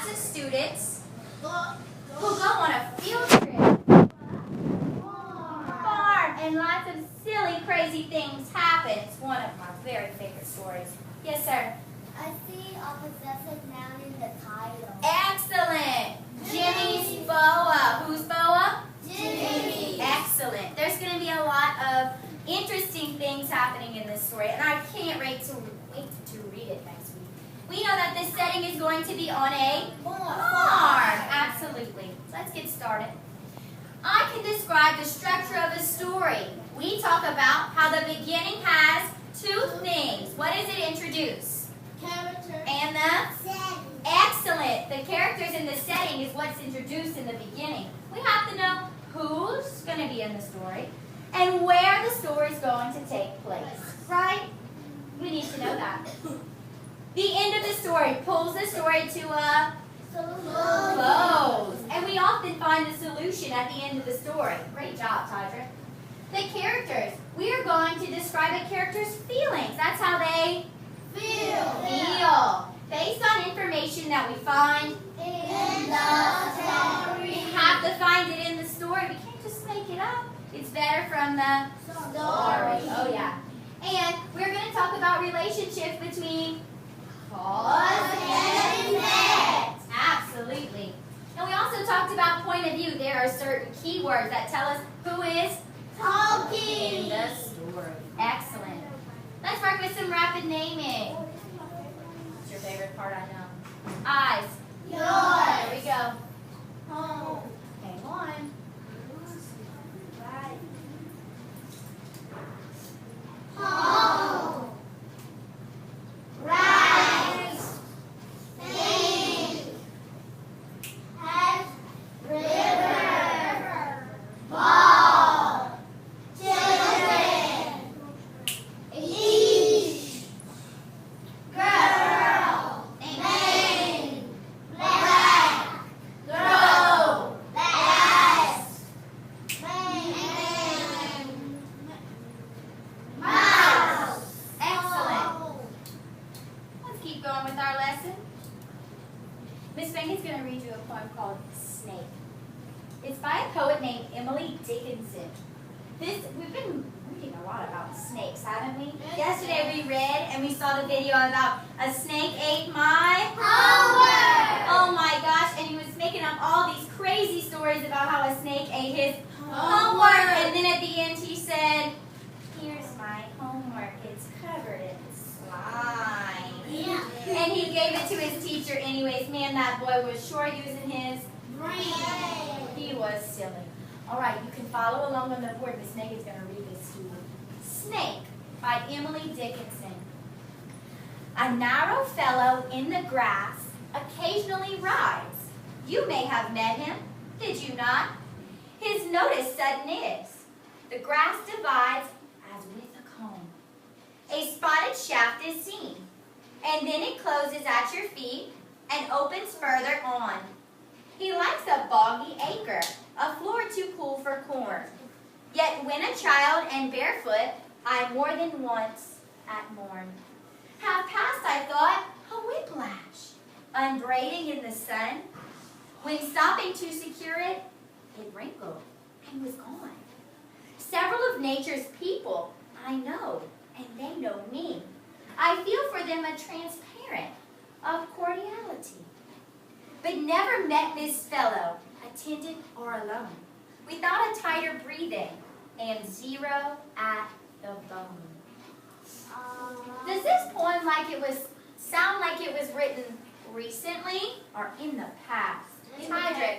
class of students who go on a field trip. Farm, and lots of silly, crazy things happen. It's one of my very favorite stories. Yes, sir. I see a possessive noun in the title. Excellent. Jimmy's boa. Whose boa? Jimmy. Excellent. There's going to be a lot of interesting things happening in this story, and I can't wait to read it next week. We know that this setting is going to be on a farm. Absolutely. Let's get started. I can describe the structure of a story. We talk about how the beginning has two things. What does it introduce? Character. And the Setting. excellent. The characters in the setting is what's introduced in the beginning. We have to know who's going to be in the story and where the story is going to take place. Right? We need to know that. The end of the story pulls the story to a close. And we often find the solution at the end of the story. Great job, Tydra. The characters. We are going to describe a character's feelings. That's how they feel. Based on information that we find In the story. we have to find it in the story. We can't just make it up. It's better from the story. Oh, yeah. And we're going to talk about relationships between cause and effect. Absolutely. And we also talked about point of view. There are certain keywords that tell us who is talking in the story. Excellent. Let's work with some rapid naming. It's your favorite part, I know. Eyes. Yours. There we go. Home. Hang on. Home. Rise. Sing. Head. River. Ball. Children. Each. Girl. Main. Black. Grow. Last. Mouse. Excellent. Let's keep going with our lesson. Miss Fanny's going to read you a poem called Snake. It's by a poet named Emily Dickinson. We've been reading a lot about snakes, haven't we? Yesterday we read and we saw the video about a snake ate my Homework. Oh my gosh, and he was making up all these crazy stories about how a snake ate his homework. And then at the end he said, "Here's my homework. It's covered in slime." Yeah. And he gave it to his teacher anyways. Man, that boy was sure using his Brain. He was silly. All right, you can follow along on the board. Miss Meg is going to read this to you. Snake by Emily Dickinson. A narrow fellow in the grass occasionally rides. You may have met him, did you not? His notice sudden is. The grass divides as with a comb. A spotted shaft is seen, and then it closes at your feet and opens further on. He likes a boggy acre, a floor too cool for corn. Yet when a child and barefoot, I more than once at morn have passed, I thought, a whiplash, unbraiding in the sun. When stopping to secure it, it wrinkled and was gone. Several of nature's people I know, and they know me. I feel for them a transparent of cordiality. But never met this fellow, attendant or alone, without a tighter breathing and zero at the bone. Does this poem sound like it was written recently or in the past? Tydrick,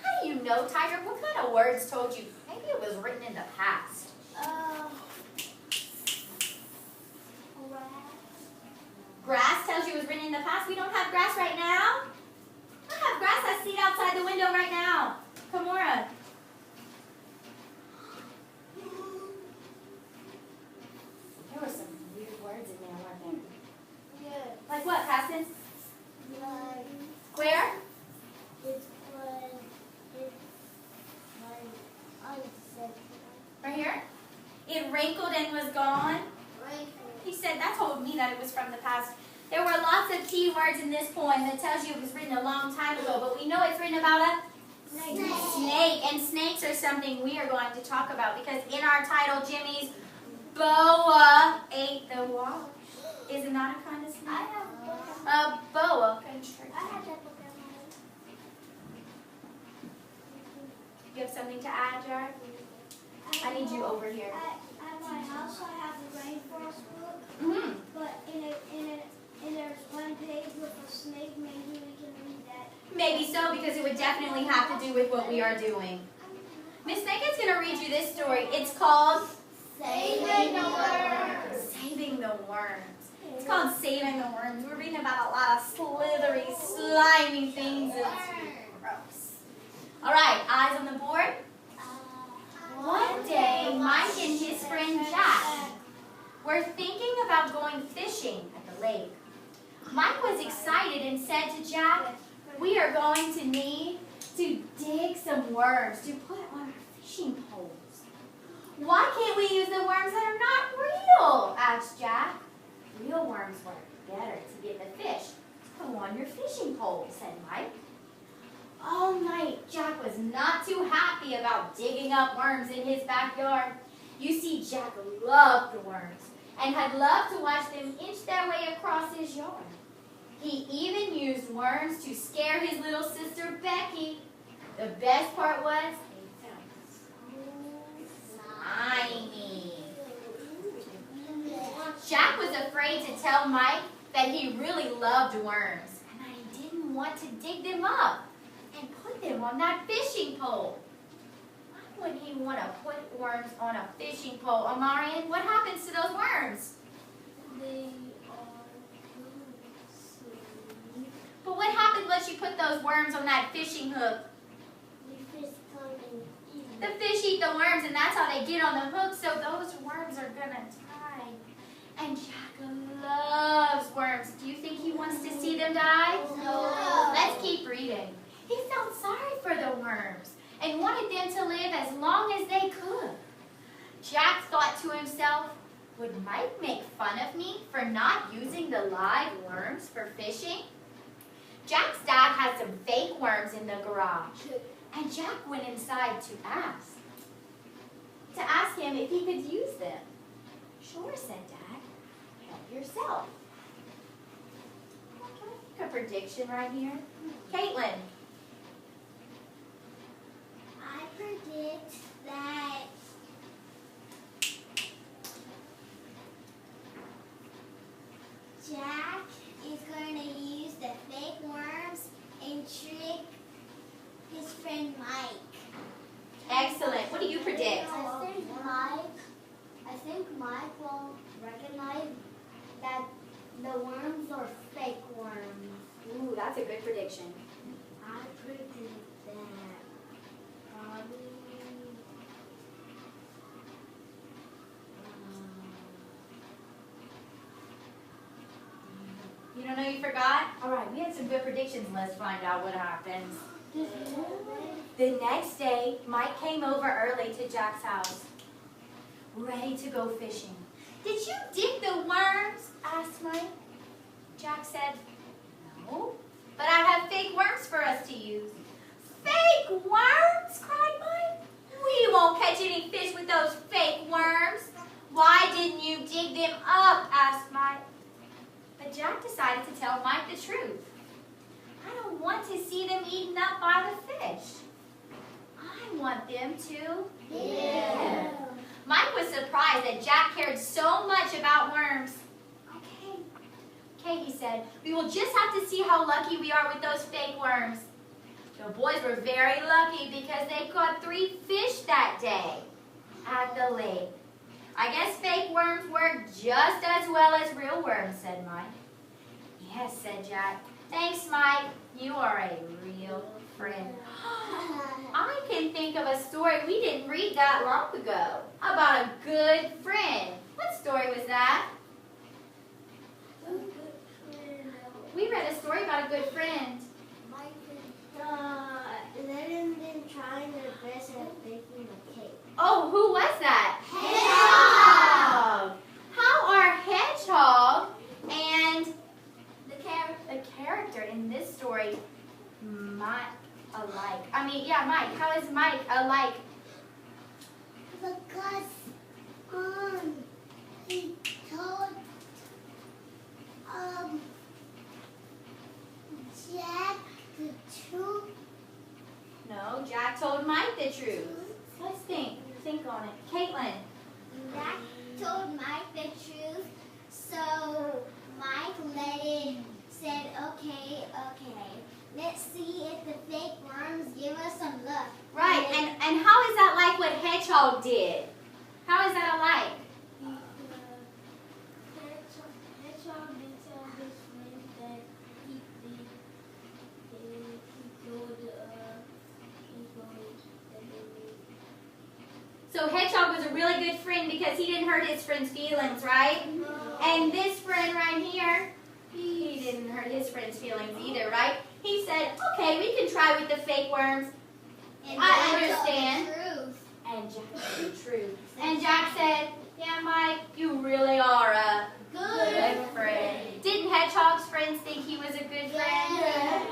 how do you know, Tydrick? What kind of words told you maybe it was written in the past? Grass tells you it was written in the past. We don't have grass right now. I have grass. I see it outside the window right now. Kimura. There were some weird words in there, weren't there? Yeah. Like what, Paston? Like, Where? it's like unsaid. Right here? It wrinkled and was gone. Right. He said that told me that it was from the past. There were lots of key words in this poem that tells you it was written a long time ago, but we know it's written about a snake. And snakes are something we are going to talk about because in our title, Jimmy's boa ate the wash. Is it not a kind of snake? I have a book. A boa I constrictor. have that book at home. You have something to add, Jared? I need you over here. At my house, I have the rainforest book, Mm-hmm. but in there's one page with a snake. Maybe we can read that. Maybe so, because it would definitely have to do with what we are doing. Miss Megan's going to read you this story. It's called Saving the Worms. Saving the Worms. It's called Saving the Worms. We're reading about a lot of slithery, slimy things. It's gross. All right, eyes on the board. One day, Mike and his friend Jack were thinking about going fishing at the lake. Mike was excited and said to Jack, "We are going to need to dig some worms to put on our fishing poles." "Why can't we use the worms that are not real?" asked Jack. "Real worms work better to get the fish to go on your fishing pole," said Mike. All night, Jack was not too happy about digging up worms in his backyard. You see, Jack loved the worms and had loved to watch them inch their way across his yard. He even used worms to scare his little sister, Becky. The best part was they felt slimy. Jack was afraid to tell Mike that he really loved worms and that he didn't want to dig them up and put them on that fishing pole. Why would he want to put worms on a fishing pole? Amarian, what happens to those worms? They are good. But what happens once you put those worms on that fishing hook? The fish come and eat The fish eat the worms, and that's how they get on the hook, so those worms are going to die. And Jack loves worms. Do you think he wants to see them die? No. Let's keep reading. He felt sorry for the worms and wanted them to live as long as they could. Jack thought to himself, would Mike make fun of me for not using the live worms for fishing? Jack's dad had some fake worms in the garage, and Jack went inside to ask him if he could use them. "Sure," said Dad. "Help yourself." Okay, a prediction right here. Caitlin. I predict that Jack is going to use the fake worms and trick his friend Mike. Excellent. What do you predict? I think Mike will recognize that the worms are fake worms. Ooh, that's a good prediction. I predict that probably You don't know you forgot? All right, we had some good predictions. Let's find out what happens. The next day, Mike came over early to Jack's house, ready to go fishing. "Did you dig the worms?" asked Mike. Jack said, "No, but I have fake worms for us to use." "Fake worms?" cried Mike. "We won't catch any fish with those fake worms." "Why didn't you dig them up?" asked Mike. But Jack decided to tell Mike the truth. "I don't want to see them eaten up by the fish. I want them to live." Mike was surprised that Jack cared so much about worms. Okay, he said, "we will just have to see how lucky we are with those fake worms." The boys were very lucky because they caught 3 fish that day at the lake. "I guess fake worms work just as well as real worms," said Mike. "Yes," said Jack. "Thanks, Mike. You are a real friend." I can think of a story we didn't read that long ago about a good friend. What story was that? We read a story about a good friend. Let him been trying their best at baking a cake. Oh, who was that? Hedgehog! How are Hedgehog and not alike? I mean, yeah, Mike. How is Mike alike? Because he told Jack the truth. No, Jack told Mike the truth. Let's think. Think on it. Caitlin. Jack told Mike the truth, so Mike said, okay. Let's see if the fake worms give us some luck. Right, and how is that like what Hedgehog did? How is that alike? Hedgehog did tell his friend that he So Hedgehog was a really good friend because he didn't hurt his friend's feelings, right? And this friend right here, he didn't hurt his friend's feelings either, right? He said, okay, we can try with the fake worms. I understand. And Jack told the truth. And Jack said, yeah, Mike, you really are a good friend. Didn't Hedgehog's friends think he was a good friend? Yeah.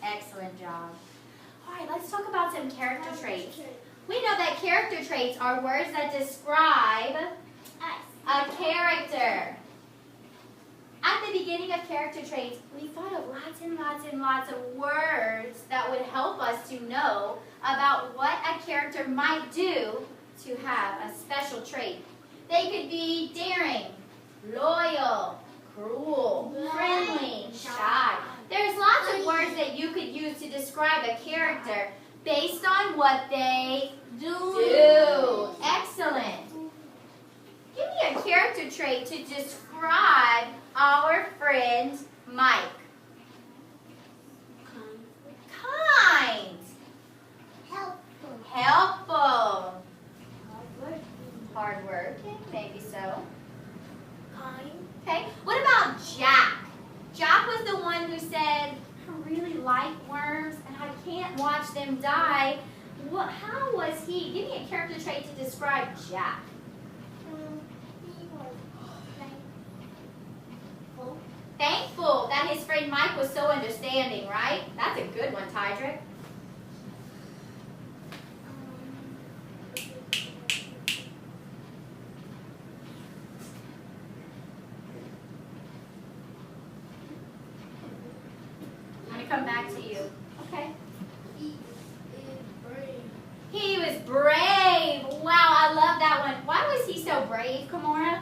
Excellent job. All right, let's talk about some character traits. We know that character traits are words that describe a character. At the beginning of character traits, we thought of lots and lots and lots of words that would help us to know about what a character might do to have a special trait. They could be daring, loyal, cruel, friendly, shy. There's lots of words that you could use to describe a character based on what they do. Excellent. Give me a character trait to describe our friend Mike. Kind. Helpful. Hardworking, maybe so. Okay, what about Jack? Jack was the one who said, I really like worms and I can't watch them die. How was he? Give me a character trait to describe Jack. He was Thankful that his friend Mike was so understanding, right? That's a good one, Tydrick. I'm going to come back to you. Okay. He was brave. Wow, I love that one. Why was he so brave, Kamora?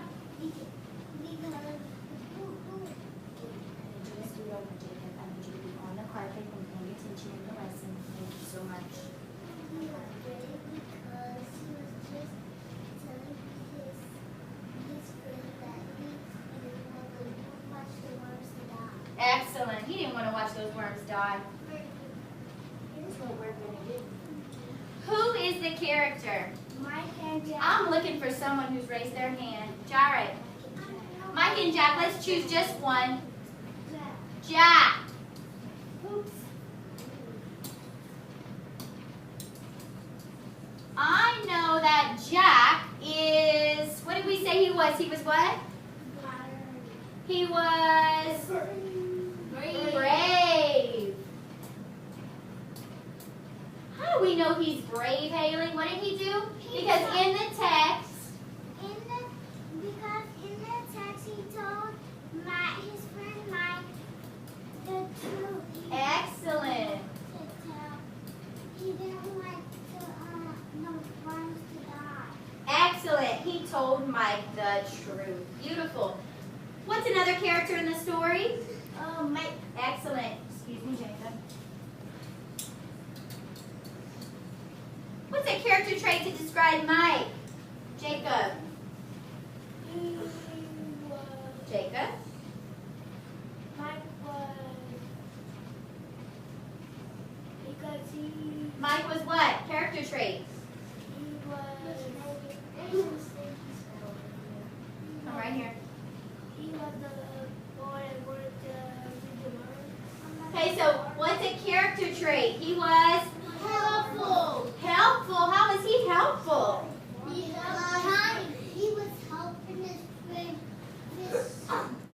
Just do it over, Jacob. I need you to be on the carpet and paying attention in the lesson. Thank you so much. He was brave because he was just telling his friend that he didn't want to watch the worms die. Excellent. He didn't want to watch those worms die. Here's what we're going to do. Who is the character? Mike and Jack. I'm looking for someone who's raised their hand. Jared. Mike and Jack, let's choose just one. Jack. Oops. I know that Jack is, what did we say he was? He was what? He was brave. How do we know he's brave, Haley? What did he do? Because in the text, Because in the text he told his friend Mike the truth. excellent. He didn't want no worms to die. Excellent. He told Mike the truth. Beautiful. What's another character in the story? Oh, Mike. Excellent. Excuse me, Jacob. What's a character trait to describe Mike? Jacob. Jacob. Mike was because Mike was what? Character trait. Come right here. He was the boy that worked with the worms. Okay, so what's a character trait? He was